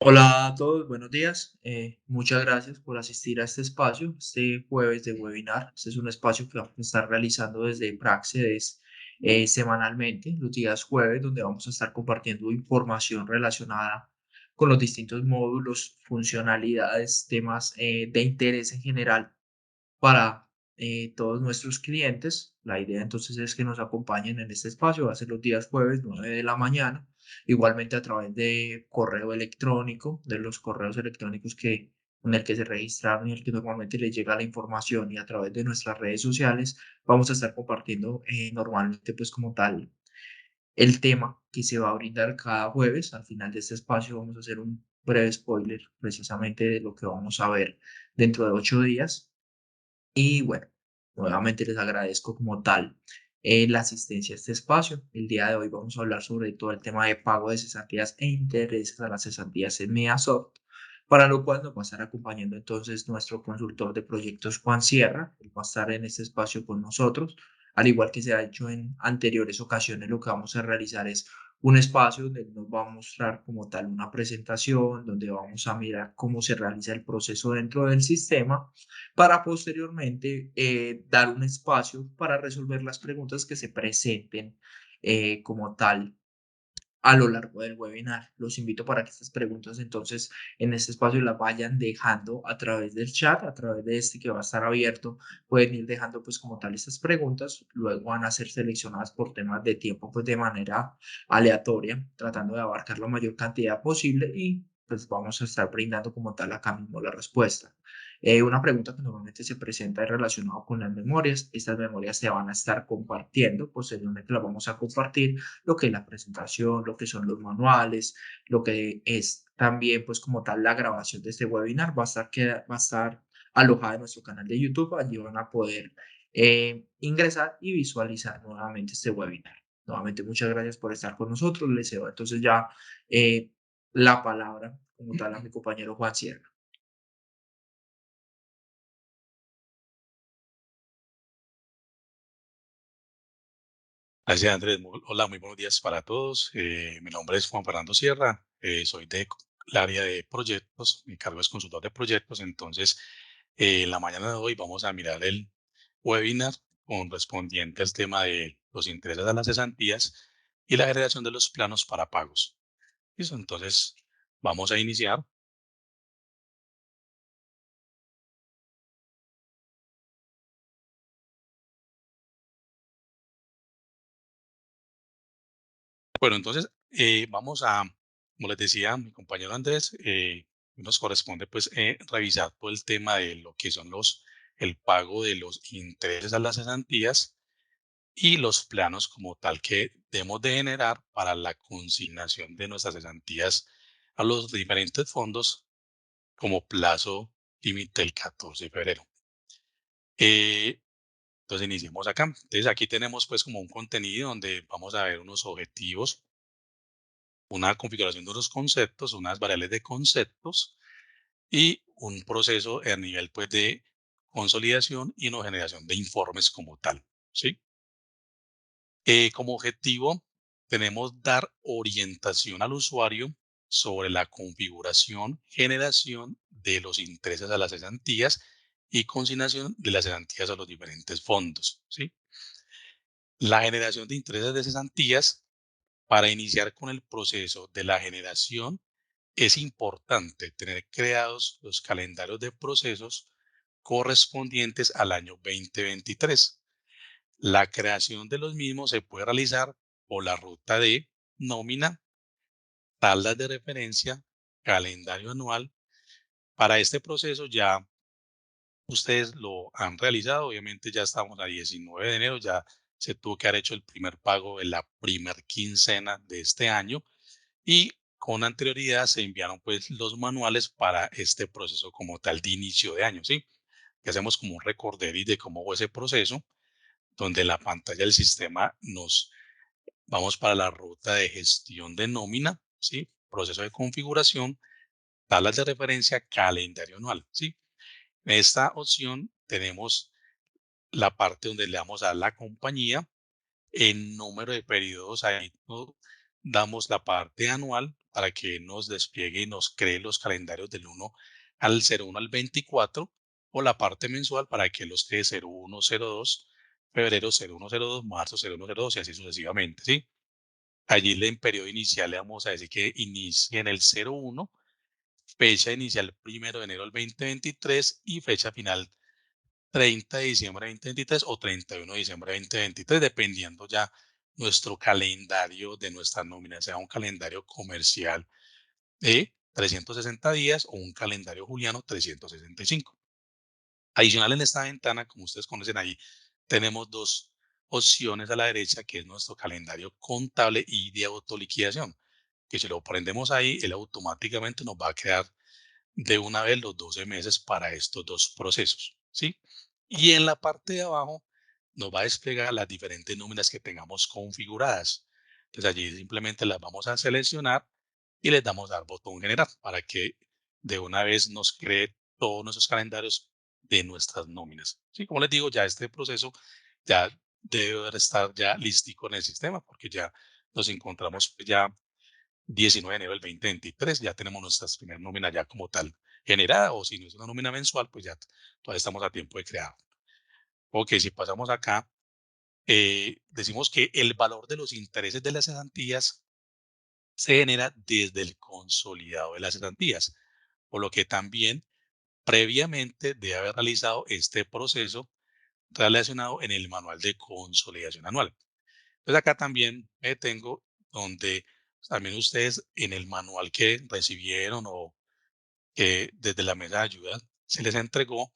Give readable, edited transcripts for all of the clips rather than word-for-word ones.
Hola a todos, buenos días. Muchas gracias por asistir a este espacio, este jueves de webinar. Este es un espacio que vamos a estar realizando desde Praxedes semanalmente, los días jueves, donde vamos a estar compartiendo información relacionada con los distintos módulos, funcionalidades, temas de interés en general para todos nuestros clientes. La idea entonces es que nos acompañen en este espacio, va a ser los días jueves, 9 de la mañana, igualmente a través de correo electrónico, de los correos electrónicos con el que se registraron y el que normalmente les llega la información y a través de nuestras redes sociales vamos a estar compartiendo normalmente pues como tal el tema que se va a brindar cada jueves. Al final de este espacio vamos a hacer un breve spoiler precisamente de lo que vamos a ver dentro de 8 días y bueno, nuevamente les agradezco como tal la asistencia a este espacio. El día de hoy vamos a hablar sobre todo el tema de pago de cesantías e intereses a las cesantías en Measoft, para lo cual nos va a estar acompañando entonces nuestro consultor de proyectos Juan Sierra. Él va a estar en este espacio con nosotros. Al igual que se ha hecho en anteriores ocasiones, lo que vamos a realizar es un espacio donde nos va a mostrar como tal una presentación, donde vamos a mirar cómo se realiza el proceso dentro del sistema para posteriormente dar un espacio para resolver las preguntas que se presenten como tal a lo largo del webinar. Los invito para que estas preguntas entonces en este espacio las vayan dejando a través del chat, a través de este que va a estar abierto, pueden ir dejando pues como tal estas preguntas, luego van a ser seleccionadas por temas de tiempo pues de manera aleatoria, tratando de abarcar la mayor cantidad posible y pues vamos a estar brindando como tal acá mismo la respuesta. Una pregunta que normalmente se presenta es relacionada con las memorias. Estas memorias se van a estar compartiendo, posteriormente las vamos a compartir lo que es la presentación, lo que son los manuales, lo que es también, pues como tal, la grabación de este webinar va a estar alojada en nuestro canal de YouTube. Allí van a poder ingresar y visualizar nuevamente este webinar. Nuevamente, muchas gracias por estar con nosotros. Les cedo entonces ya eh, la palabra como tal a mi compañero Juan Sierra. Gracias, Andrés. Hola, muy buenos días para todos. Mi nombre es Juan Fernando Sierra. Soy del área de proyectos. Mi cargo es consultor de proyectos. Entonces, en la mañana de hoy vamos a mirar el webinar correspondiente al tema de los intereses a las cesantías y la generación de los planos para pagos. Listo, entonces vamos a iniciar. Bueno, entonces vamos a, como les decía mi compañero Andrés, nos corresponde pues revisar todo el tema de lo que son el pago de los intereses a las cesantías y los planos como tal que debemos de generar para la consignación de nuestras cesantías a los diferentes fondos como plazo límite el 14 de febrero. Eh, entonces iniciemos acá. Entonces aquí tenemos pues como un contenido donde vamos a ver unos objetivos, una configuración de unos conceptos, unas variables de conceptos y un proceso a nivel pues de consolidación y no generación de informes como tal, ¿sí? Como objetivo tenemos dar orientación al usuario sobre la configuración, generación de los intereses a las cesantías y consignación de las cesantías a los diferentes fondos, ¿sí? La generación de intereses de cesantías para iniciar con el proceso de la generación es importante tener creados los calendarios de procesos correspondientes al año 2023. La creación de los mismos se puede realizar por la ruta de nómina, tablas de referencia, calendario anual. Para este proceso ya ustedes lo han realizado, obviamente ya estamos a 19 de enero, ya se tuvo que haber hecho el primer pago en la primer quincena de este año y con anterioridad se enviaron pues los manuales para este proceso como tal de inicio de año, ¿sí? Que hacemos como un recorderis de cómo fue ese proceso, donde en la pantalla del sistema nos vamos para la ruta de gestión de nómina, ¿sí? Proceso de configuración, tablas de referencia, calendario anual, ¿sí? En esta opción tenemos la parte donde le damos a la compañía, el número de periodos ahí, ¿no? damos la parte anual para que nos despliegue y nos cree los calendarios del 1 al 24, o la parte mensual para que los cree 01, 02, febrero 01, 02, marzo 01, 02 y así sucesivamente, ¿sí? Allí en periodo inicial le vamos a decir que inicie en el 01, fecha inicial 1 de enero del 2023 y fecha final 30 de diciembre de 2023 o 31 de diciembre de 2023, dependiendo ya nuestro calendario de nuestra nómina, sea un calendario comercial de 360 días o un calendario juliano 365. Adicional en esta ventana, como ustedes conocen ahí, tenemos dos opciones a la derecha, que es nuestro calendario contable y de autoliquidación, que si lo prendemos ahí, él automáticamente nos va a crear de una vez los 12 meses para estos dos procesos, ¿sí? Y en la parte de abajo nos va a desplegar las diferentes nóminas que tengamos configuradas. Entonces allí simplemente las vamos a seleccionar y les damos al botón generar para que de una vez nos cree todos nuestros calendarios de nuestras nóminas. Sí, como les digo, ya este proceso ya debe estar ya listico en el sistema porque ya nos encontramos pues, ya 19 de enero del 2023, ya tenemos nuestras primeras nóminas ya como tal generada, o si no es una nómina mensual, pues ya todavía estamos a tiempo de crear. Ok, si pasamos acá, decimos que el valor de los intereses de las cesantías se genera desde el consolidado de las cesantías, por lo que también previamente debe haber realizado este proceso relacionado en el manual de consolidación anual. Entonces acá también tengo donde también ustedes en el manual que recibieron o que desde la mesa de ayuda se les entregó,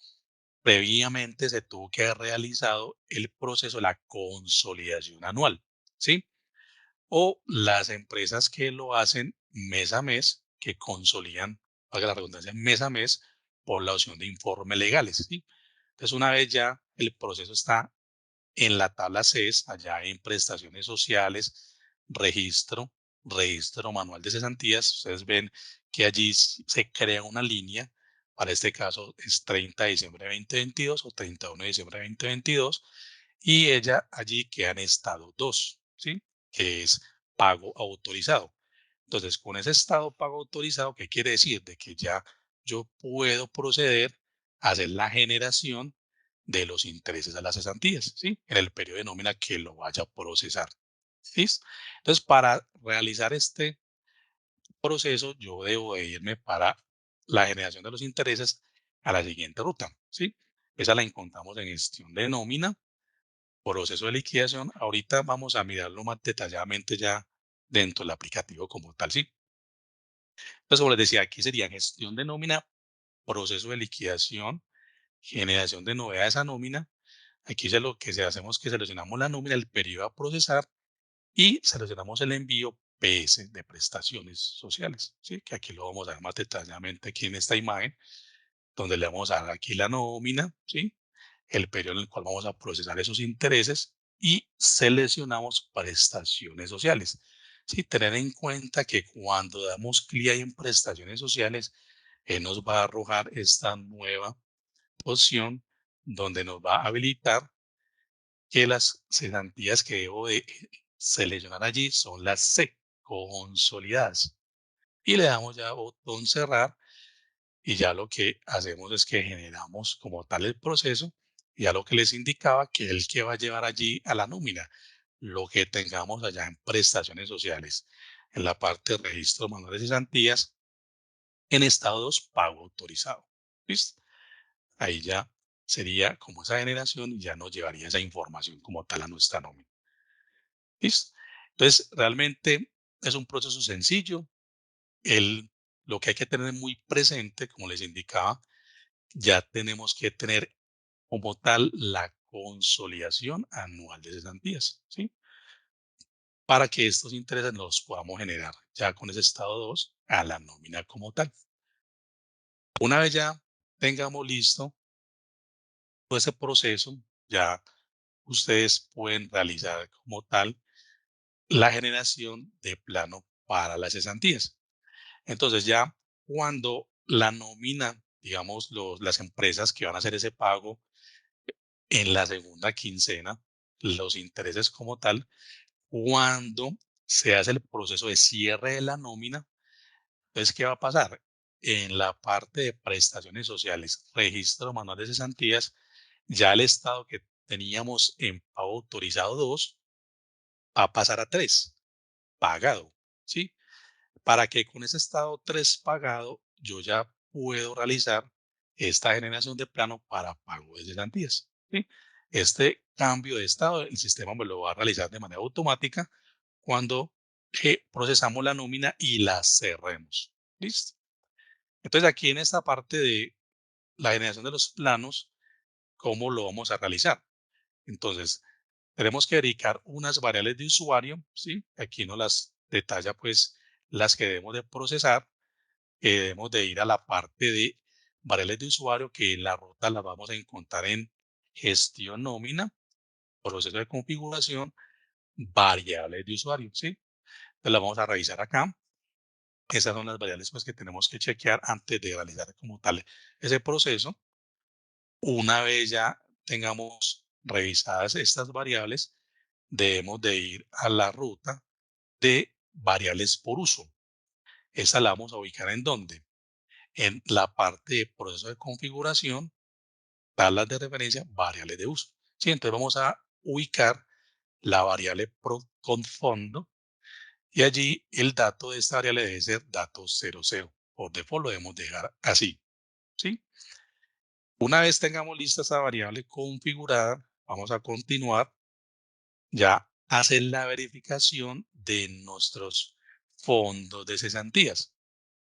previamente se tuvo que haber realizado el proceso de la consolidación anual, ¿sí? O las empresas que lo hacen mes a mes, que consolidan, valga la redundancia, mes a mes por la opción de informes legales, ¿sí? Entonces, una vez ya el proceso está en la tabla CES, allá en prestaciones sociales, registro, registro manual de cesantías, ustedes ven que allí se crea una línea, para este caso es 30 de diciembre de 2022 o 31 de diciembre de 2022, y ella allí queda en estado 2, ¿sí? Que es pago autorizado. Entonces, con ese estado pago autorizado, ¿qué quiere decir? De que ya yo puedo proceder a hacer la generación de los intereses a las cesantías, ¿sí? En el periodo de nómina que lo vaya a procesar. ¿Listo? Entonces, para realizar este proceso, yo debo de irme para la generación de los intereses a la siguiente ruta, ¿sí? Esa la encontramos en gestión de nómina, proceso de liquidación. Ahorita vamos a mirarlo más detalladamente ya dentro del aplicativo como tal, ¿sí? Entonces, como les decía, aquí sería gestión de nómina, proceso de liquidación, generación de novedades a nómina. Aquí lo que hacemos es que seleccionamos la nómina, el periodo a procesar y seleccionamos el envío PS de prestaciones sociales, ¿sí? Que aquí lo vamos a ver más detalladamente aquí en esta imagen, donde le vamos a dar aquí la nómina, ¿sí? El periodo en el cual vamos a procesar esos intereses y seleccionamos prestaciones sociales. Sí, tener en cuenta que cuando damos clic ahí en prestaciones sociales, nos va a arrojar esta nueva opción donde nos va a habilitar que las cesantías que debo de seleccionar allí son las C, consolidadas. Y le damos ya botón cerrar y ya lo que hacemos es que generamos como tal el proceso y ya lo que les indicaba que el que va a llevar allí a la nómina, lo que tengamos allá en prestaciones sociales, en la parte de registro manual de cesantías, en estado 2, pago autorizado. ¿Listo? Ahí ya sería como esa generación y ya nos llevaría esa información como tal a nuestra nómina. ¿Listo? Entonces, realmente es un proceso sencillo. El, lo que hay que tener muy presente, como les indicaba, ya tenemos que tener como tal la consolidación anual de cesantías, ¿sí? Para que estos intereses los podamos generar ya con ese estado 2 a la nómina como tal. Una vez ya tengamos listo todo ese proceso, ya ustedes pueden realizar como tal la generación de plano para las cesantías. Entonces ya cuando la nómina, digamos, las empresas que van a hacer ese pago en la segunda quincena, los intereses como tal, cuando se hace el proceso de cierre de la nómina. Entonces, ¿qué va a pasar? En la parte de prestaciones sociales, registro manual de cesantías, ya el estado que teníamos en pago autorizado 2 va a pasar a 3 pagado, ¿sí? Para que con ese estado 3 pagado, yo ya puedo realizar esta generación de plano para pago de cesantías, ¿sí? Este cambio de estado, el sistema me lo va a realizar de manera automática cuando procesamos la nómina y la cerremos. ¿Listo? Entonces, aquí en esta parte de la generación de los planos, ¿cómo lo vamos a realizar? Entonces, tenemos que dedicar unas variables de usuario, ¿sí? Aquí nos las detalla, pues, las que debemos de procesar, que debemos de ir a la parte de variables de usuario, que en la ruta las vamos a encontrar en gestión nómina, proceso de configuración, variables de usuario, ¿sí? Entonces, las vamos a revisar acá. Esas son las variables, pues, que tenemos que chequear antes de realizar como tal ese proceso. Una vez ya tengamos revisadas estas variables, debemos de ir a la ruta de variables por uso. Esta la vamos a ubicar en dónde? En la parte de proceso de configuración, tablas de referencia, variables de uso. Sí, entonces vamos a ubicar la variable con fondo y allí el dato de esta variable debe ser dato 00. Por default lo debemos dejar así. ¿Sí? Una vez tengamos lista esa variable configurada, vamos a continuar ya a hacer la verificación de nuestros fondos de cesantías.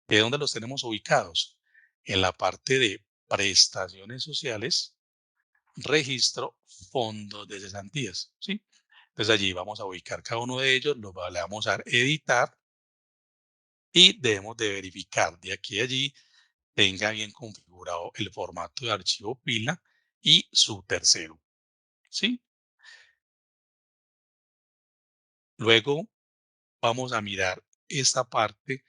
¿De dónde los tenemos ubicados? En la parte de prestaciones sociales, registro, fondos de cesantías. ¿Sí? Entonces allí vamos a ubicar cada uno de ellos, le vamos a dar editar y debemos de verificar de aquí a allí tenga bien configurado el formato de archivo pila y su tercero. ¿Sí? Luego vamos a mirar esta parte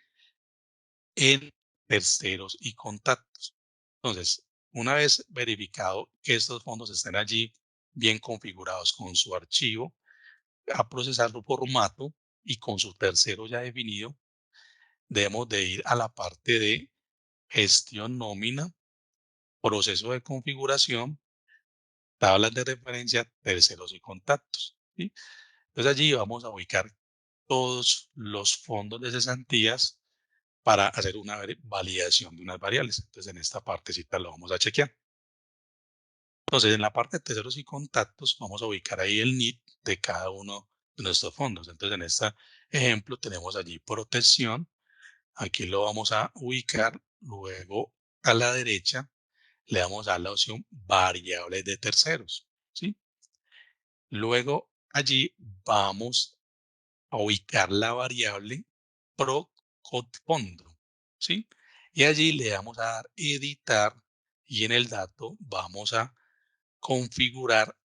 en terceros y contactos. Entonces, una vez verificado que estos fondos estén allí bien configurados con su archivo, a procesar su formato y con su tercero ya definido, debemos de ir a la parte de gestión nómina, proceso de configuración, tablas de referencia, terceros y contactos. ¿Sí? Entonces allí vamos a ubicar todos los fondos de cesantías para hacer una validación de unas variables. Entonces, en esta partecita lo vamos a chequear. Entonces, en la parte de terceros y contactos, vamos a ubicar ahí el NID de cada uno de nuestros fondos. Entonces, en este ejemplo, tenemos allí protección. Aquí lo vamos a ubicar. Luego, a la derecha, le damos a la opción variables de terceros. ¿Sí? Luego, allí vamos a ubicar la variable pro fondo, ¿sí? Y allí le vamos a dar editar y en el dato vamos a configurar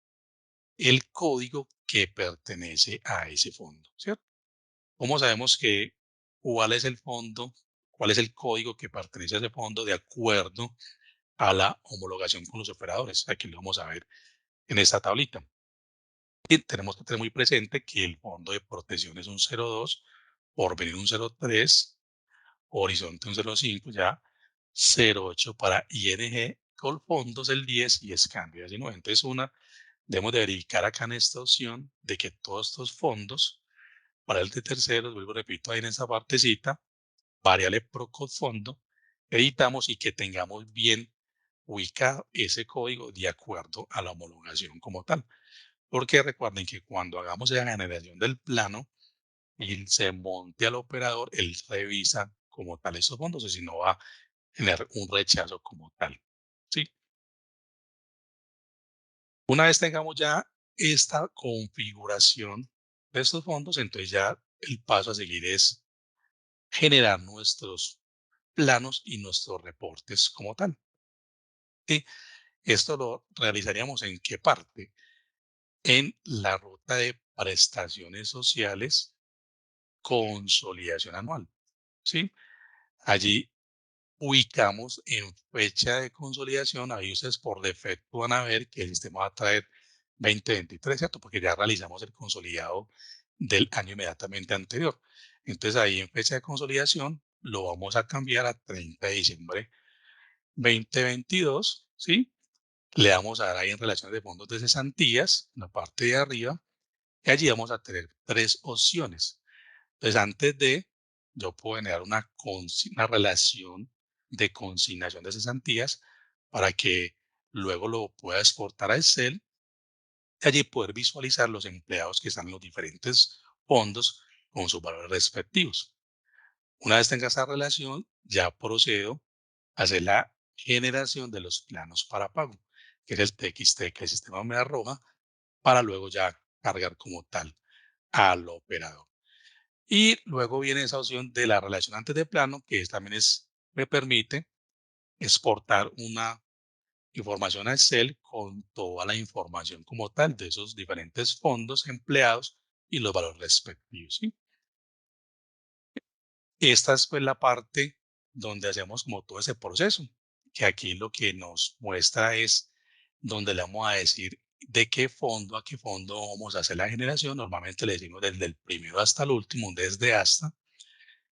el código que pertenece a ese fondo, ¿cierto? ¿Cómo sabemos que cuál es el fondo, cuál es el código que pertenece a ese fondo de acuerdo a la homologación con los operadores? Aquí lo vamos a ver en esta tablita. Y tenemos que tener muy presente que el fondo de protección es un 02, porvenir un 03, horizonte un 05, ya 08 para ING, Colfondos el 10 y Escambio 19. Entonces, debemos de verificar acá en esta opción de que todos estos fondos, para el de terceros, vuelvo, repito, ahí en esa partecita, variable pro fondo, editamos y que tengamos bien ubicado ese código de acuerdo a la homologación como tal. Porque recuerden que cuando hagamos la generación del plano y se monte al operador, él revisa como tal esos fondos, o si no va a generar un rechazo como tal. ¿Sí? Una vez tengamos ya esta configuración de estos fondos, entonces ya el paso a seguir es generar nuestros planos y nuestros reportes como tal. ¿Sí? Esto lo realizaríamos en qué parte? En la ruta de prestaciones sociales, consolidación anual. ¿Sí? Allí ubicamos en fecha de consolidación, ahí ustedes por defecto van a ver que el sistema va a traer 2023, ¿cierto? Porque ya realizamos el consolidado del año inmediatamente anterior. Entonces ahí en fecha de consolidación lo vamos a cambiar a 30 de diciembre 2022, ¿sí? Le vamos a dar ahí en relaciones de fondos de cesantías, en la parte de arriba, y allí vamos a tener tres opciones. Entonces, antes de, yo puedo generar una relación de consignación de cesantías para que luego lo pueda exportar a Excel y allí poder visualizar los empleados que están en los diferentes fondos con sus valores respectivos. Una vez tenga esa relación, ya procedo a hacer la generación de los planos para pago, que es el TXT que el sistema me arroja, para luego ya cargar como tal al operador. Y luego viene esa opción de la relación antes de plano, también me permite exportar una información a Excel con toda la información como tal de esos diferentes fondos empleados y los valores respectivos, ¿sí? Esta es pues la parte donde hacemos como todo ese proceso, que aquí lo que nos muestra es donde le vamos a decir de qué fondo a qué fondo vamos a hacer la generación. Normalmente le decimos desde el primero hasta el último, desde hasta.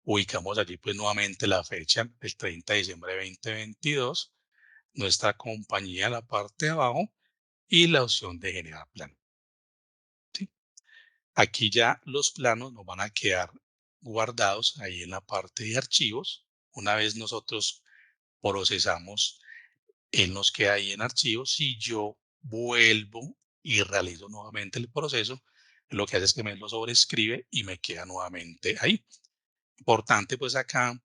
Ubicamos allí pues nuevamente la fecha, el 30 de diciembre de 2022, nuestra compañía en la parte de abajo y la opción de generar plan, ¿sí? Aquí ya los planos nos van a quedar guardados ahí en la parte de archivos. Una vez nosotros procesamos, él nos queda ahí en archivos. Si yo vuelvo y realizo nuevamente el proceso, lo que hace es que me lo sobrescribe y me queda nuevamente ahí. Importante pues acá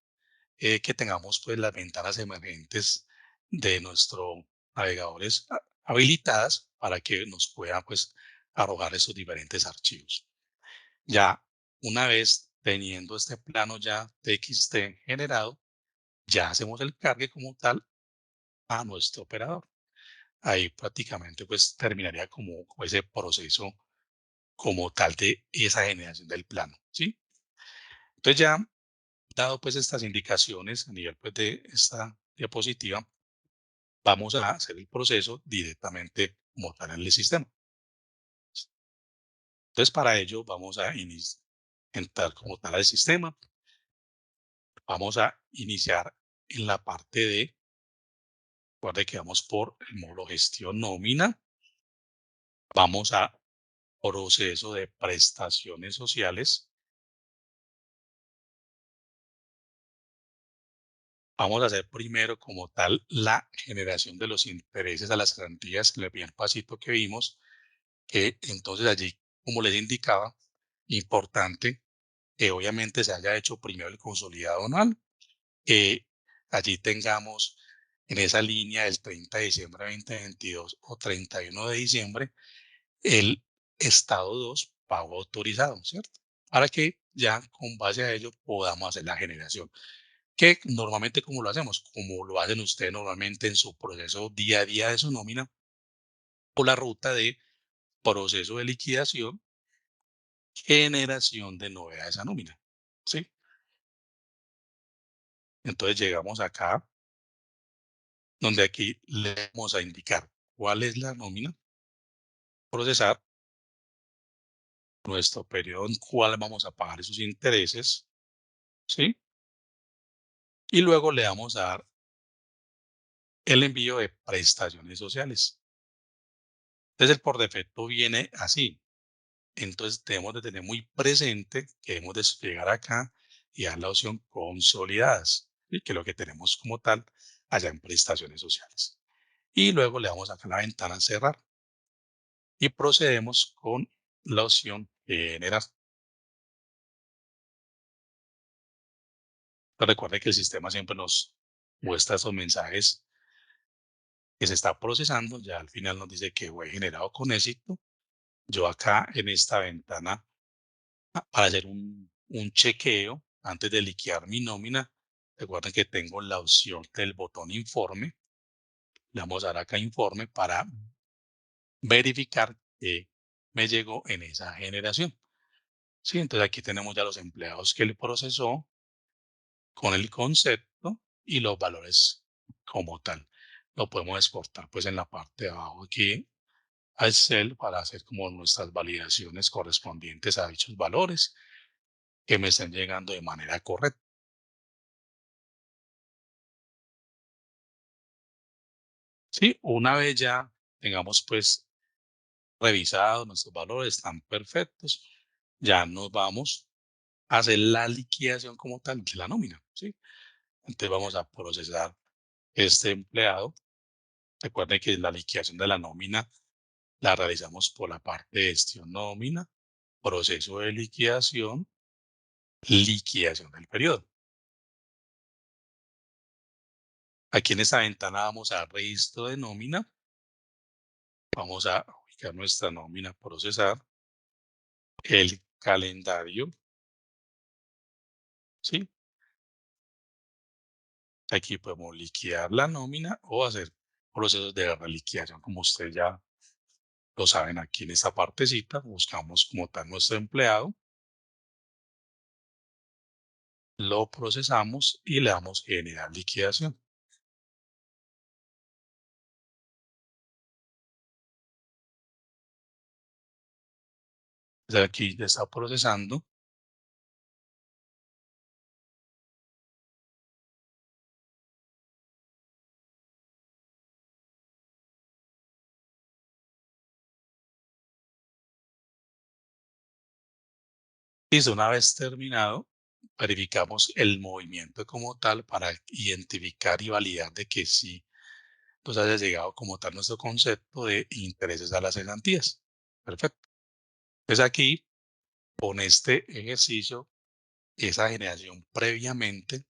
que tengamos pues las ventanas emergentes de nuestro navegadores habilitadas para que nos puedan pues arrojar esos diferentes archivos. Ya una vez teniendo este plano ya TXT generado, ya hacemos el cargue como tal a nuestro operador. Ahí prácticamente pues terminaría como ese proceso como tal de esa generación del plano, ¿sí? Entonces ya dado pues estas indicaciones a nivel pues de esta diapositiva, vamos a hacer el proceso directamente como tal en el sistema. Entonces para ello vamos a entrar como tal al sistema. Vamos a iniciar en la parte de, recuerde que vamos por el módulo gestión nómina. Vamos a proceso de prestaciones sociales. Vamos a hacer primero como tal la generación de los intereses a las garantías, el primer pasito que vimos, que entonces allí, como les indicaba, importante que obviamente se haya hecho primero el consolidado anual, que allí tengamos en esa línea del 30 de diciembre de 2022 o 31 de diciembre el estado 2 pago autorizado, ¿cierto? Para que ya con base a ello podamos hacer la generación. Que normalmente, como lo hacemos? Como lo hacen ustedes normalmente en su proceso día a día de su nómina o la ruta de proceso de liquidación, generación de novedades a nómina, ¿sí? Entonces llegamos acá, donde aquí le vamos a indicar cuál es la nómina, procesar nuestro periodo en cuál vamos a pagar esos intereses, ¿sí? Y luego le vamos a dar el envío de prestaciones sociales. Entonces, el por defecto viene así. Entonces, debemos de tener muy presente que debemos desplegar acá y dar la opción consolidadas, ¿sí? Que es lo que tenemos como tal allá en prestaciones sociales. Y luego le damos acá la ventana cerrar y procedemos con la opción generar. Pero recuerde que el sistema siempre nos muestra esos mensajes que se está procesando. Ya al final nos dice que fue generado con éxito. Yo acá en esta ventana, para hacer un chequeo antes de liquidar mi nómina, recuerden que tengo la opción del botón informe. Le vamos a dar acá informe para verificar que me llegó en esa generación. Sí, entonces aquí tenemos ya los empleados que él procesó con el concepto y los valores como tal. Lo podemos exportar pues en la parte de abajo aquí a Excel para hacer como nuestras validaciones correspondientes a dichos valores que me estén llegando de manera correcta. Sí, una vez ya tengamos pues revisados nuestros valores, están perfectos, ya nos vamos a hacer la liquidación como tal de la nómina, ¿sí? Entonces vamos a procesar este empleado. Recuerden que la liquidación de la nómina la realizamos por la parte de gestión nómina, proceso de liquidación, liquidación del periodo. Aquí en esta ventana vamos a registro de nómina, vamos a ubicar nuestra nómina, procesar el calendario, ¿sí? Aquí podemos liquidar la nómina o hacer procesos de reliquidación, como ustedes ya lo saben. Aquí en esta partecita buscamos como tal nuestro empleado, lo procesamos y le damos generar liquidación. Entonces aquí ya está procesando. Y una vez terminado, verificamos el movimiento como tal para identificar y validar de que sí nos haya llegado como tal nuestro concepto de intereses a las cesantías. Perfecto. Entonces aquí, con este ejercicio, esa generación previamente,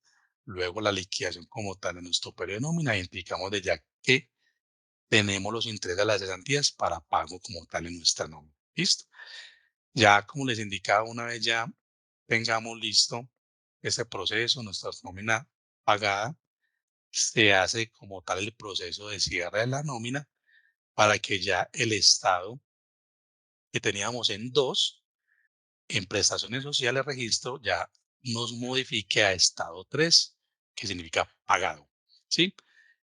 luego la liquidación como tal de nuestro periodo de nómina, identificamos de ya que tenemos los intereses a las cesantías para pago como tal en nuestra nómina. ¿Listo? Ya como les indicaba, una vez ya tengamos listo este proceso, nuestra nómina pagada, se hace como tal el proceso de cierre de la nómina para que ya el estado que teníamos en 2 en prestaciones sociales registro, ya nos modifique a estado 3 que significa pagado, ¿sí?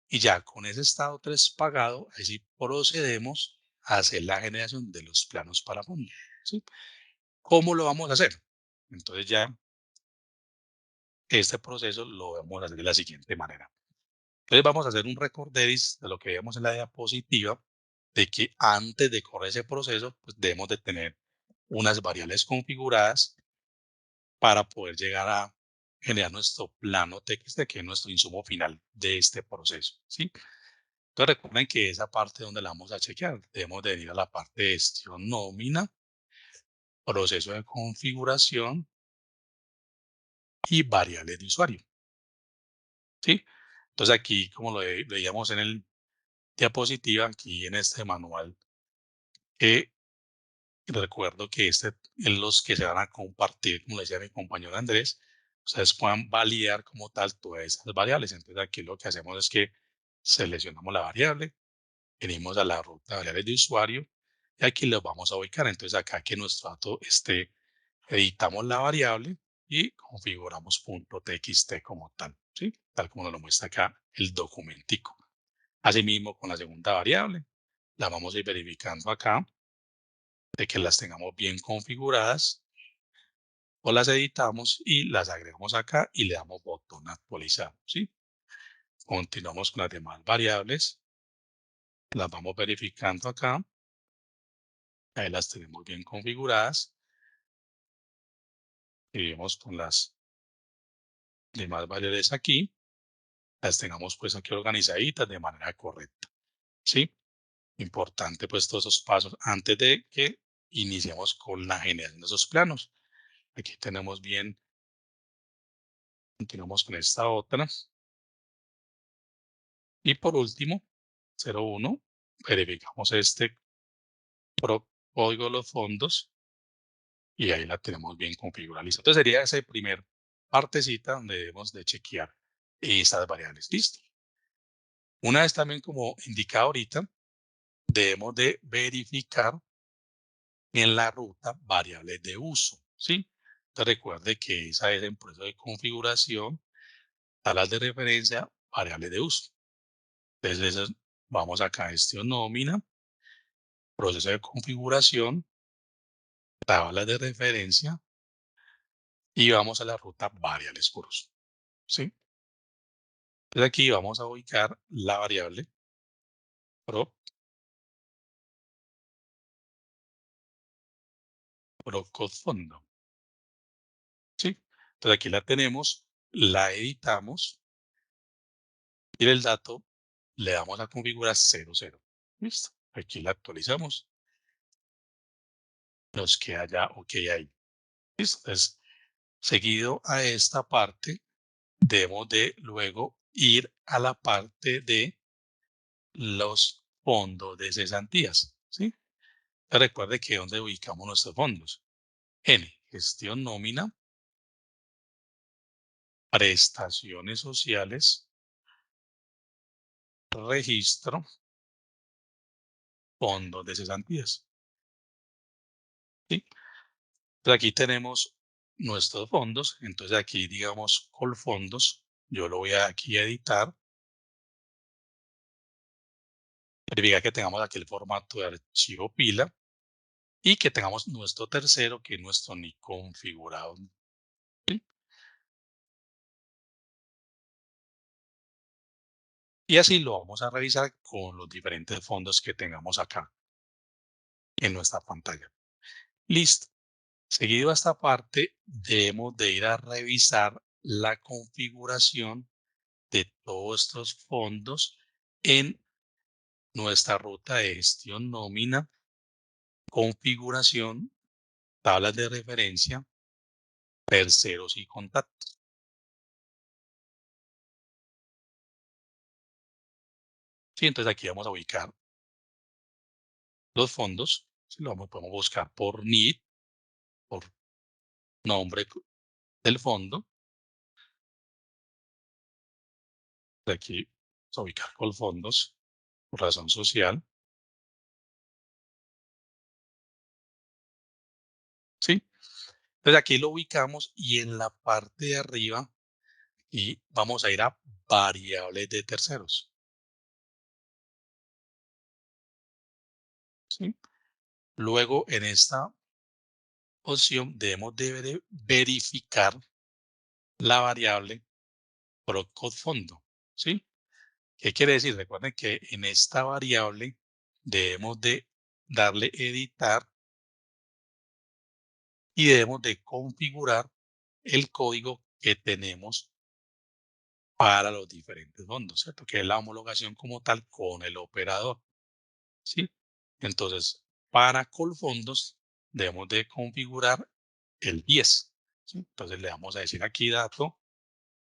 Y ya con ese estado 3 pagado, ahí sí procedemos a hacer la generación de los planos para fondo, ¿sí? ¿Cómo lo vamos a hacer? Entonces ya este proceso lo vamos a hacer de la siguiente manera. Entonces vamos a hacer un recorderis de lo que vemos en la diapositiva, de que antes de correr ese proceso, pues debemos de tener unas variables configuradas para poder llegar a generar nuestro plano TXT, que es nuestro insumo final de este proceso, ¿sí? Entonces recuerden que esa parte donde la vamos a chequear, debemos de ir a la parte de gestión nómina, proceso de configuración y variables de usuario, ¿sí? Entonces aquí, como veíamos en el diapositiva, aquí en este manual, que recuerdo que en los que se van a compartir, como le decía mi compañero Andrés, ustedes puedan validar como tal todas esas variables. Entonces aquí lo que hacemos es que seleccionamos la variable, venimos a la ruta de variables de usuario y aquí los vamos a ubicar. Entonces acá que nuestro dato esté, editamos la variable y configuramos .txt como tal, ¿sí? Tal como nos lo muestra acá el documentico. Asimismo con la segunda variable, la vamos a ir verificando acá de que las tengamos bien configuradas o las editamos y las agregamos acá y le damos botón actualizar, ¿sí? Continuamos con las demás variables, las vamos verificando acá, ahí las tenemos bien configuradas y vemos con las demás variables aquí, las tengamos pues aquí organizaditas de manera correcta, ¿sí? Importante pues todos esos pasos antes de que iniciemos con la generación de esos planos. Aquí tenemos bien, continuamos con esta otra. Y por último, 01, verificamos este código de los fondos y ahí la tenemos bien configurada. Listo. Entonces sería esa primer partecita donde debemos de chequear estas variables. Listo. Una vez también como indicado ahorita, debemos de verificar en la ruta variables de uso, ¿sí? Entonces recuerde que esa es en proceso de configuración, tablas de referencia, variables de uso. Entonces vamos acá a gestión nómina, proceso de configuración, tabla de referencia y vamos a la ruta variables puros, ¿sí? Entonces aquí vamos a ubicar la variable pro, code fondo, ¿sí? Entonces aquí la tenemos, la editamos y el dato le damos a configurar 00. Listo. Aquí la actualizamos, nos queda ya ok ahí. Listo. Entonces, seguido a esta parte, debemos de luego ir a la parte de los fondos de cesantías, ¿sí? Recuerde que donde ubicamos nuestros fondos. N, gestión nómina, prestaciones sociales, registro, fondos de cesantías, ¿sí? Entonces aquí tenemos nuestros fondos. Entonces aquí, digamos, fondos, yo lo voy a aquí a editar. Verificar que tengamos aquí el formato de archivo pila y que tengamos nuestro tercero, que es nuestro NIC configurado, ¿sí? Y así lo vamos a revisar con los diferentes fondos que tengamos acá en nuestra pantalla. Listo. Seguido a esta parte, debemos de ir a revisar la configuración de todos estos fondos en nuestra ruta de gestión nómina, configuración, tablas de referencia, terceros y contactos. Sí, entonces aquí vamos a ubicar los fondos. Si lo podemos buscar por NID, por nombre del fondo. De aquí vamos a ubicar con fondos por razón social. ¿Sí? Entonces aquí lo ubicamos y en la parte de arriba y vamos a ir a variables de terceros. ¿Sí? Luego en esta opción debemos de verificar la variable procode fondo. ¿Sí? ¿Qué quiere decir? Recuerden que en esta variable debemos de darle editar y debemos de configurar el código que tenemos para los diferentes fondos, ¿cierto? Que es la homologación como tal con el operador, ¿sí? Entonces, para Colfondos debemos de configurar el 10, ¿sí? Entonces le vamos a decir aquí dato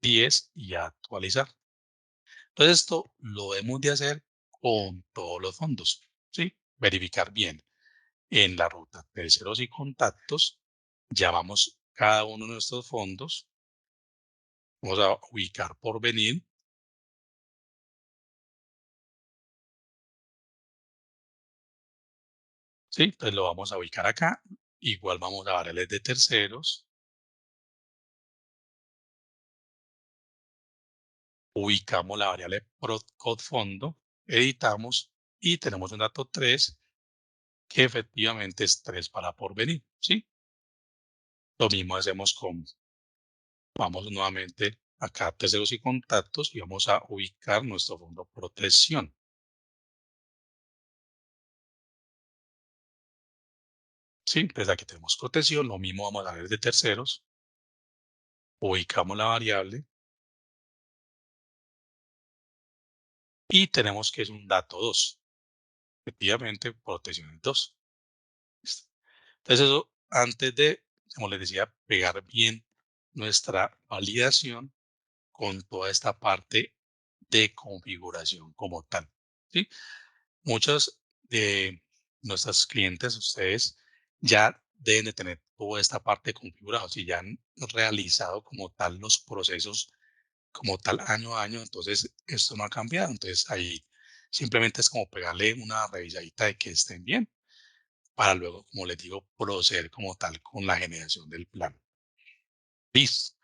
10 y actualizar. Entonces esto lo debemos de hacer con todos los fondos, ¿sí? Verificar bien. En la ruta terceros y contactos, llamamos cada uno de nuestros fondos, vamos a ubicar por venir, ¿sí? Entonces lo vamos a ubicar acá. Igual vamos a variables de terceros, ubicamos la variable code fondo, editamos y tenemos un dato 3 que efectivamente es 3 para porvenir, ¿sí? Lo mismo hacemos con, vamos nuevamente acá a terceros y contactos y vamos a ubicar nuestro fondo protección. Sí, entonces aquí tenemos protección, lo mismo vamos a ver de terceros, ubicamos la variable y tenemos que es un dato 2. Efectivamente, protección es 2. Listo. Entonces eso, antes de, como les decía, pegar bien nuestra validación con toda esta parte de configuración como tal, ¿sí? Muchos de nuestros clientes, ustedes ya deben de tener toda esta parte configurada, si ya han realizado como tal los procesos como tal año a año, entonces esto no ha cambiado, entonces ahí simplemente es como pegarle una revisadita de que estén bien para luego, como les digo, proceder como tal con la generación del plan. Listo.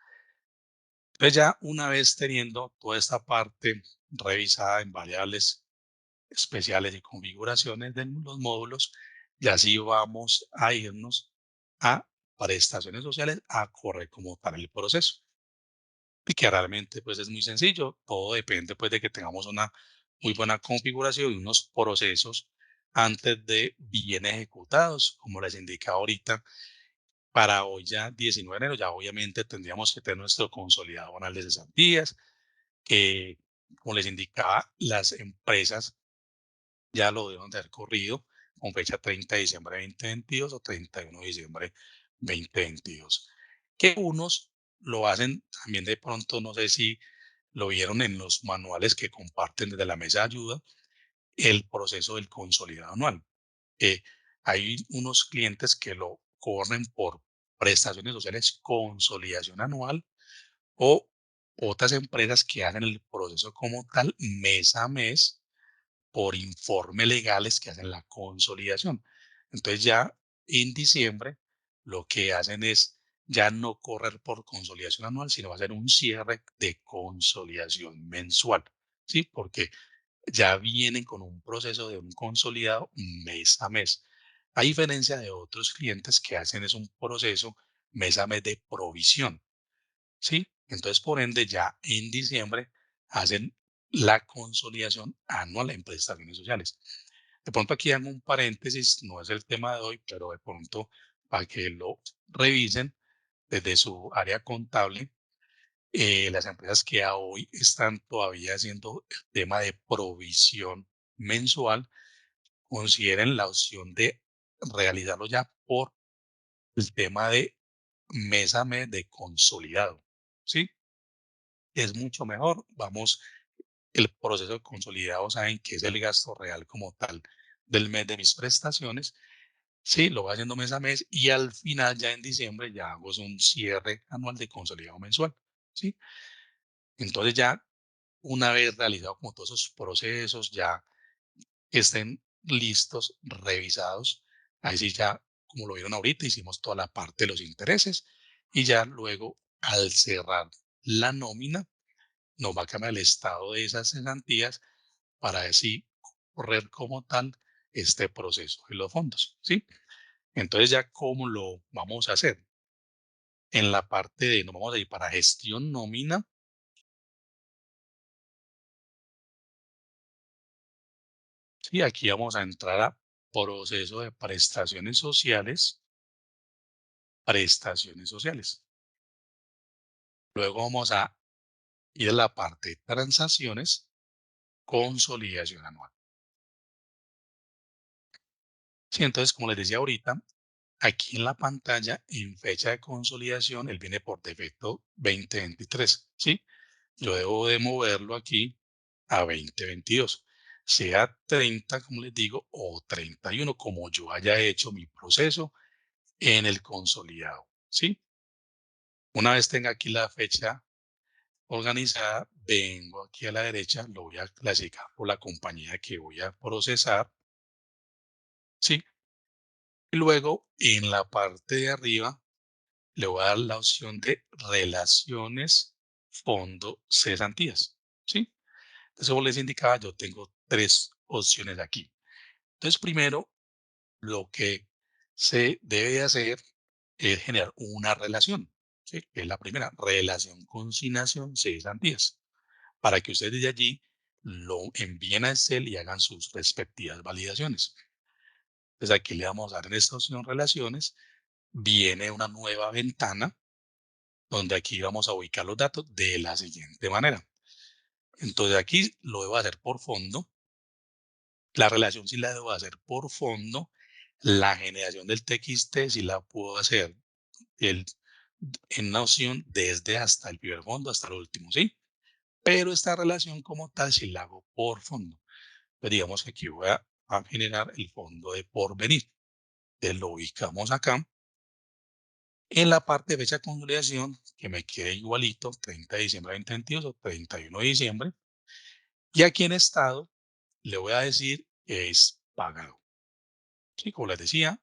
Entonces ya una vez teniendo toda esta parte revisada en variables especiales y configuraciones de los módulos, y así vamos a irnos a prestaciones sociales a correr como para el proceso. Y que realmente pues es muy sencillo, todo depende pues de que tengamos una muy buena configuración y unos procesos antes de bien ejecutados, como les indicaba ahorita, para hoy ya 19 de enero ya obviamente tendríamos que tener nuestro consolidado anual de cesantías, que como les indicaba, las empresas ya lo deben de haber corrido con fecha 30 de diciembre de 2022 o 31 de diciembre 2022. Que unos lo hacen también de pronto, no sé si lo vieron en los manuales que comparten desde la mesa de ayuda, el proceso del consolidado anual. Eh, Hay unos clientes que lo corren por prestaciones sociales consolidación anual o otras empresas que hacen el proceso como tal mes a mes por informes legales que hacen la consolidación. Entonces ya en diciembre lo que hacen es ya no correr por consolidación anual, sino va a ser un cierre de consolidación mensual, ¿sí? Porque ya vienen con un proceso de un consolidado mes a mes. A diferencia de otros clientes que hacen es un proceso mes a mes de provisión. ¿Sí? Entonces, por ende, ya en diciembre hacen la consolidación anual en prestaciones sociales. De pronto aquí hago un paréntesis, no es el tema de hoy, pero de pronto para que lo revisen desde su área contable, las empresas que a hoy están todavía haciendo el tema de provisión mensual, consideren la opción de realizarlo ya por el tema de mes a mes de consolidado. ¿Sí? Es mucho mejor. Vamos, el proceso de consolidado, saben que es el gasto real como tal del mes de mis prestaciones. Sí, lo voy haciendo mes a mes y al final, ya en diciembre, ya hago un cierre anual de consolidado mensual. ¿Sí? Entonces ya una vez realizado como todos esos procesos, ya que estén listos, revisados, ahí sí ya, como lo vieron ahorita, hicimos toda la parte de los intereses y ya luego al cerrar la nómina, nos va a cambiar el estado de esas cesantías para así correr como tal este proceso de los fondos, ¿sí? Entonces ya cómo lo vamos a hacer. En la parte de, nos vamos a ir para gestión nómina, ¿sí? Aquí vamos a entrar a proceso de prestaciones sociales, prestaciones sociales. Luego vamos a ir a la parte de transacciones, consolidación anual. Sí, entonces, como les decía ahorita, aquí en la pantalla, en fecha de consolidación, él viene por defecto 2023, ¿sí? Yo debo de moverlo aquí a 2022, sea 30, como les digo, o 31, como yo haya hecho mi proceso en el consolidado, ¿sí? Una vez tenga aquí la fecha organizada, vengo aquí a la derecha, lo voy a clasificar por la compañía que voy a procesar, ¿sí? Y luego, en la parte de arriba, le voy a dar la opción de relaciones, fondo, cesantías, ¿sí? Entonces, como les indicaba, yo tengo tres opciones aquí. Entonces, primero, lo que se debe de hacer es generar una relación, ¿sí? Que es la primera, relación consignación cesantías, para que ustedes desde allí lo envíen a Excel y hagan sus respectivas validaciones. Entonces, aquí le vamos a dar en esta opción relaciones, viene una nueva ventana donde aquí vamos a ubicar los datos de la siguiente manera. Entonces aquí lo debo hacer por fondo. La relación sí la debo hacer por fondo. La generación del TXT sí la puedo hacer el, en una opción desde hasta el primer fondo hasta el último, ¿sí? Pero esta relación como tal sí la hago por fondo. Pues digamos que aquí voy a generar el fondo de porvenir. Entonces lo ubicamos acá. En la parte de fecha de consolidación, que me quede igualito, 30 de diciembre de 2022 o 31 de diciembre. Y aquí en estado le voy a decir que es pagado. Sí, como les decía,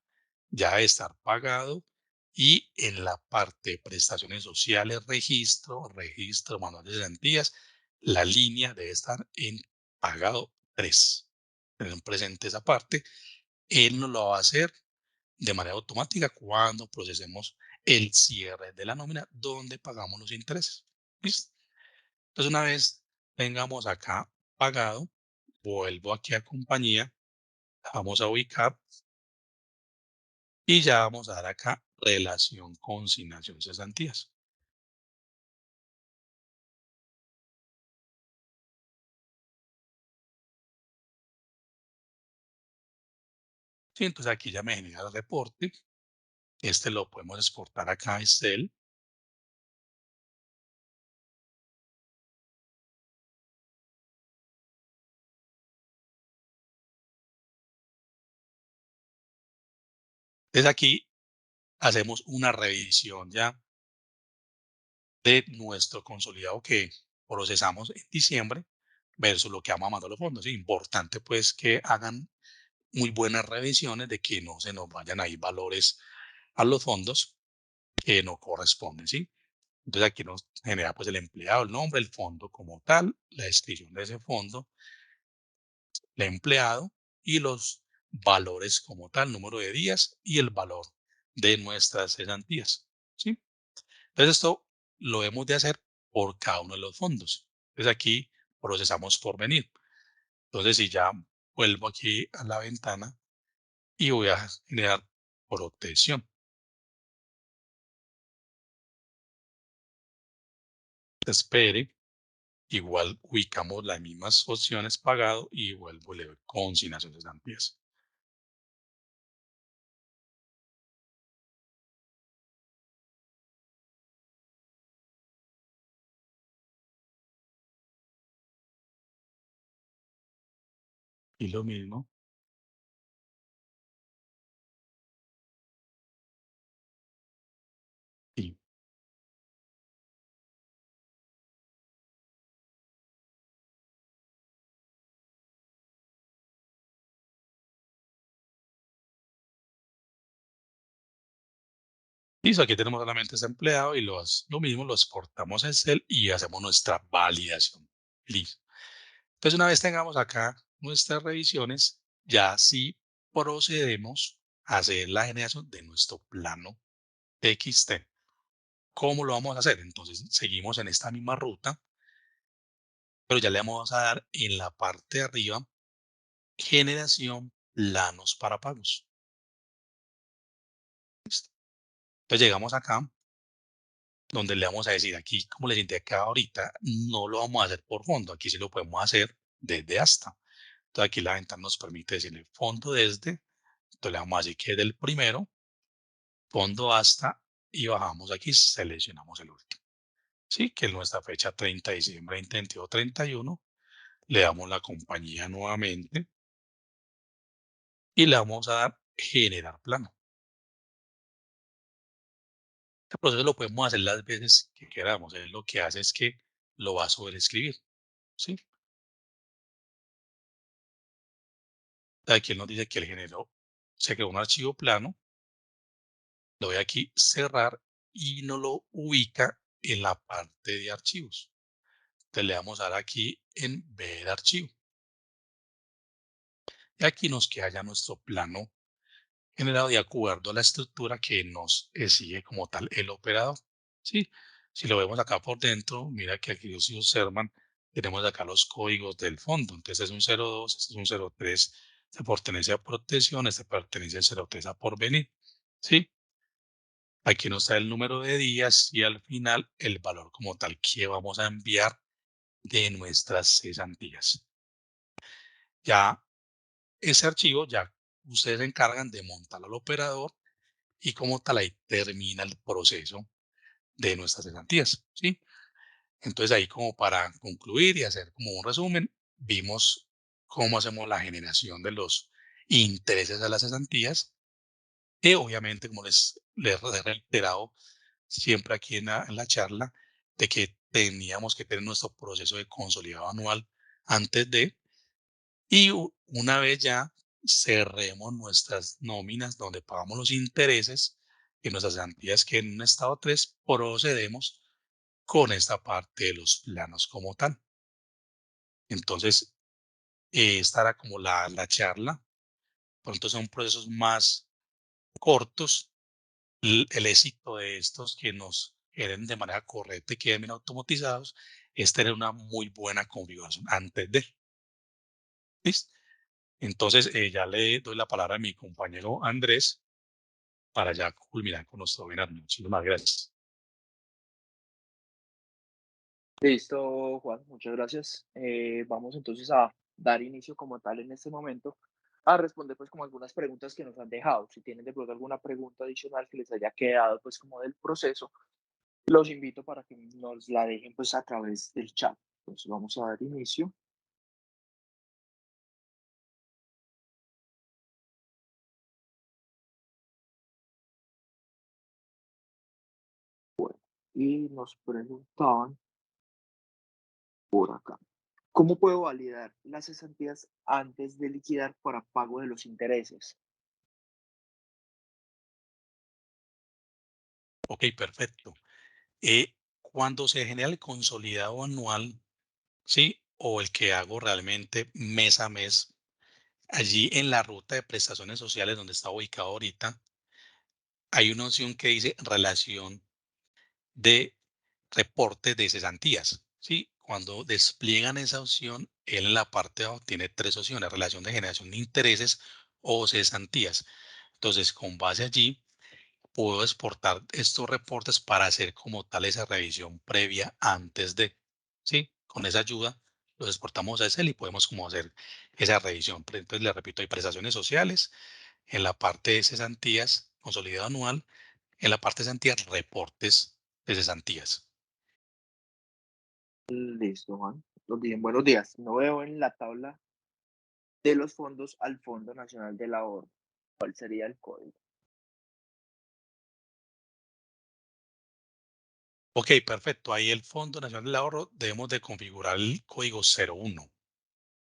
ya debe estar pagado. Y en la parte de prestaciones sociales, registro, manual de cesantías, la línea debe estar en pagado 3. tener presente esa parte. Él nos lo va a hacer de manera automática cuando procesemos el cierre de la nómina donde pagamos los intereses. ¿Listo? Entonces, una vez tengamos acá pagado, vuelvo aquí a compañía, vamos a ubicar y ya vamos a dar acá relación consignación cesantías. Sí, entonces aquí ya me genera el reporte. Este lo podemos exportar acá a Excel. Entonces aquí hacemos una revisión ya de nuestro consolidado que procesamos en diciembre versus lo que vamos a mandar a los fondos. Es importante pues que hagan muy buenas revisiones de que no se nos vayan a ir valores a los fondos que no corresponden, ¿sí? Entonces aquí nos genera pues el empleado, el nombre, el fondo como tal, la descripción de ese fondo, el empleado y los valores como tal, número de días y el valor de nuestras cesantías, ¿sí? Entonces esto lo hemos de hacer por cada uno de los fondos. Entonces aquí procesamos por venir. Entonces si ya vuelvo aquí a la ventana y voy a generar protección. Espere, igual ubicamos las mismas opciones pagado y vuelvo le doy consignación de cesantías. Y lo mismo, y listo, aquí tenemos solamente ese empleado y lo mismo lo exportamos a Excel y hacemos nuestra validación. Listo. Entonces, una vez tengamos acá nuestras revisiones, ya sí procedemos a hacer la generación de nuestro plano XT. ¿Cómo lo vamos a hacer? Entonces, seguimos en esta misma ruta, pero ya le vamos a dar en la parte de arriba generación planos para pagos. Listo. Entonces, llegamos acá donde le vamos a decir aquí, como les indiqué ahorita, no lo vamos a hacer por fondo, aquí sí lo podemos hacer desde hasta. Entonces aquí la ventana nos permite decirle fondo desde, entonces le vamos a decir que es del primero, fondo hasta, y bajamos aquí, seleccionamos el último. Sí, que es nuestra fecha 30 de diciembre 2022, 31, le damos la compañía nuevamente y le vamos a dar generar plano. Este proceso lo podemos hacer las veces que queramos, él lo que hace es que lo va a sobreescribir, ¿sí? Aquí él nos dice que él generó, se creó un archivo plano, lo voy aquí cerrar y nos lo ubica en la parte de archivos. Entonces le vamos a dar aquí en ver archivo. Y aquí nos queda ya nuestro plano generado de acuerdo a la estructura que nos exige como tal el operador. ¿Sí? Si lo vemos acá por dentro, mira que aquí si observan, tenemos acá los códigos del fondo. Entonces es un 02, este es un 03, este pertenece a protección, este pertenece al 03 a porvenir. ¿Sí? Aquí nos da el número de días y al final el valor como tal que vamos a enviar de nuestras cesantías. Ya ese archivo, ya ustedes se encargan de montarlo al operador y como tal ahí termina el proceso de nuestras cesantías, ¿sí? Entonces ahí como para concluir y hacer como un resumen, vimos cómo hacemos la generación de los intereses a las cesantías y obviamente como les he reiterado siempre aquí en la charla, de que teníamos que tener nuestro proceso de consolidado anual antes de, y una vez ya cerremos nuestras nóminas donde pagamos los intereses y nuestras cesantías que en un estado 3 procedemos con esta parte de los planos como tal. Entonces, esta era como la charla. Pronto son procesos más cortos. El éxito de estos que nos generen de manera correcta y queden bien automatizados es tener una muy buena configuración antes de. ¿Listo? Entonces, ya le doy la palabra a mi compañero Andrés para ya culminar con nuestro webinar. Muchísimas gracias. Listo, Juan, muchas gracias. Vamos entonces a dar inicio como tal en este momento a responder pues como algunas preguntas que nos han dejado. Si tienen de pronto alguna pregunta adicional que les haya quedado pues como del proceso, los invito para que nos la dejen pues a través del chat. Entonces vamos a dar inicio. Y nos preguntaban por acá. ¿Cómo puedo validar las cesantías antes de liquidar para pago de los intereses? Ok, perfecto. Cuando se genera el consolidado anual, ¿sí? O el que hago realmente mes a mes, allí en la ruta de prestaciones sociales donde está ubicado ahorita, hay una opción que dice relación de reportes de cesantías, ¿sí? Cuando despliegan esa opción, él en la parte de abajo tiene tres opciones: relación de generación de intereses o cesantías. Entonces, con base allí, puedo exportar estos reportes para hacer como tal esa revisión previa antes de, ¿sí? Con esa ayuda los exportamos a Excel y podemos como hacer esa revisión. Entonces, le repito, hay prestaciones sociales, en la parte de cesantías, consolidado anual, en la parte de cesantías, reportes de cesantías. Listo, Juan. Bien, buenos días. No veo en la tabla de los fondos al Fondo Nacional del Ahorro. ¿Cuál sería el código? Ok, perfecto. Ahí el Fondo Nacional del Ahorro debemos de configurar el código 01.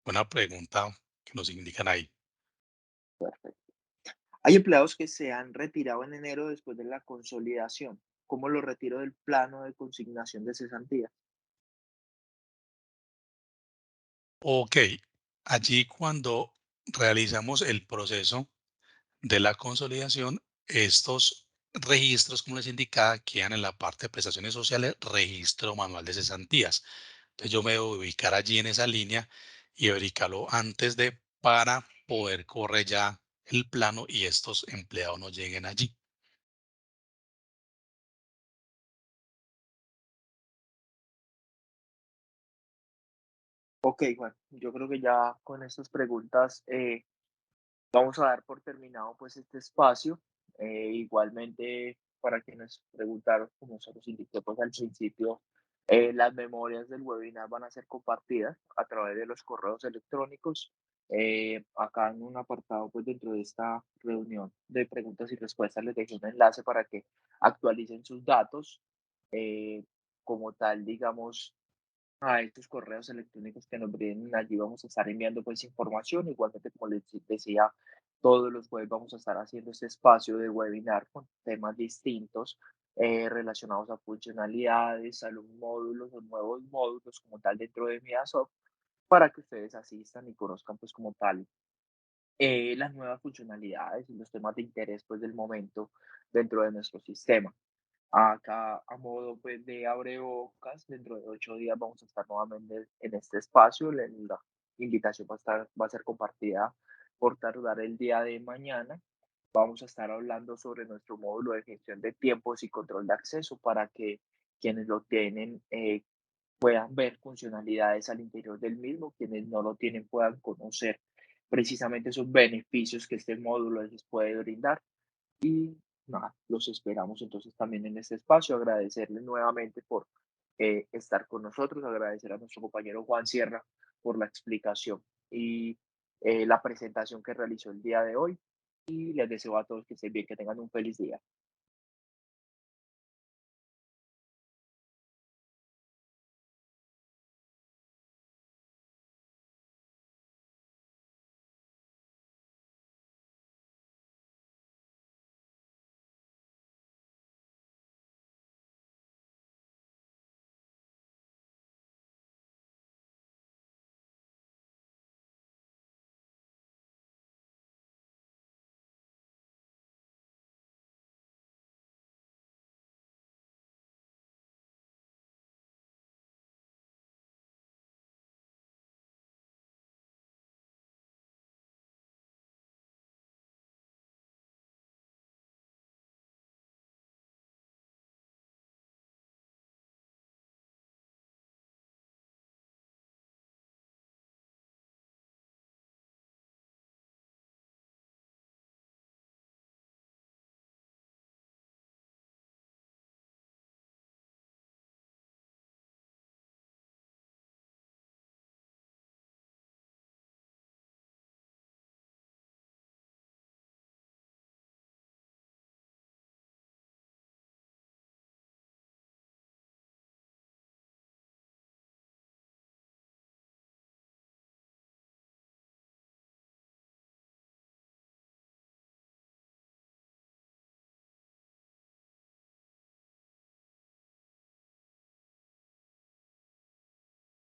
Buena pregunta que nos indican ahí. Perfecto. Hay empleados que se han retirado en enero después de la consolidación. ¿Cómo lo retiro del plano de consignación de cesantía? Ok, allí cuando realizamos el proceso de la consolidación, estos registros, como les indicaba, quedan en la parte de prestaciones sociales, registro manual de cesantías. Entonces yo me debo ubicar allí en esa línea y verificarlo antes de para poder correr ya el plano y estos empleados no lleguen allí. Ok, Juan, yo creo que ya con estas preguntas vamos a dar por terminado pues este espacio. Igualmente, para quienes preguntaron, como se los indiqué pues al principio, las memorias del webinar van a ser compartidas a través de los correos electrónicos. Acá en un apartado pues dentro de esta reunión de preguntas y respuestas les dejé un enlace para que actualicen sus datos. Eh, Como tal, digamos, a estos correos electrónicos que nos brinden allí vamos a estar enviando pues información. Igualmente, como les decía, todos los jueves vamos a estar haciendo este espacio de webinar con temas distintos relacionados a funcionalidades, a los módulos, los nuevos módulos como tal dentro de Midasoft, para que ustedes asistan y conozcan pues como tal las nuevas funcionalidades y los temas de interés pues del momento dentro de nuestro sistema. Acá, a modo pues, de abrebocas, dentro de 8 días vamos a estar nuevamente en este espacio. La invitación va a ser compartida por tardar el día de mañana. Vamos a estar hablando sobre nuestro módulo de gestión de tiempos y control de acceso para que quienes lo tienen puedan ver funcionalidades al interior del mismo, quienes no lo tienen puedan conocer precisamente esos beneficios que este módulo les puede brindar. Y nada, los esperamos entonces también en este espacio. Agradecerles nuevamente por estar con nosotros, agradecer a nuestro compañero Juan Sierra por la explicación y la presentación que realizó el día de hoy. Y les deseo a todos que estén bien, que tengan un feliz día.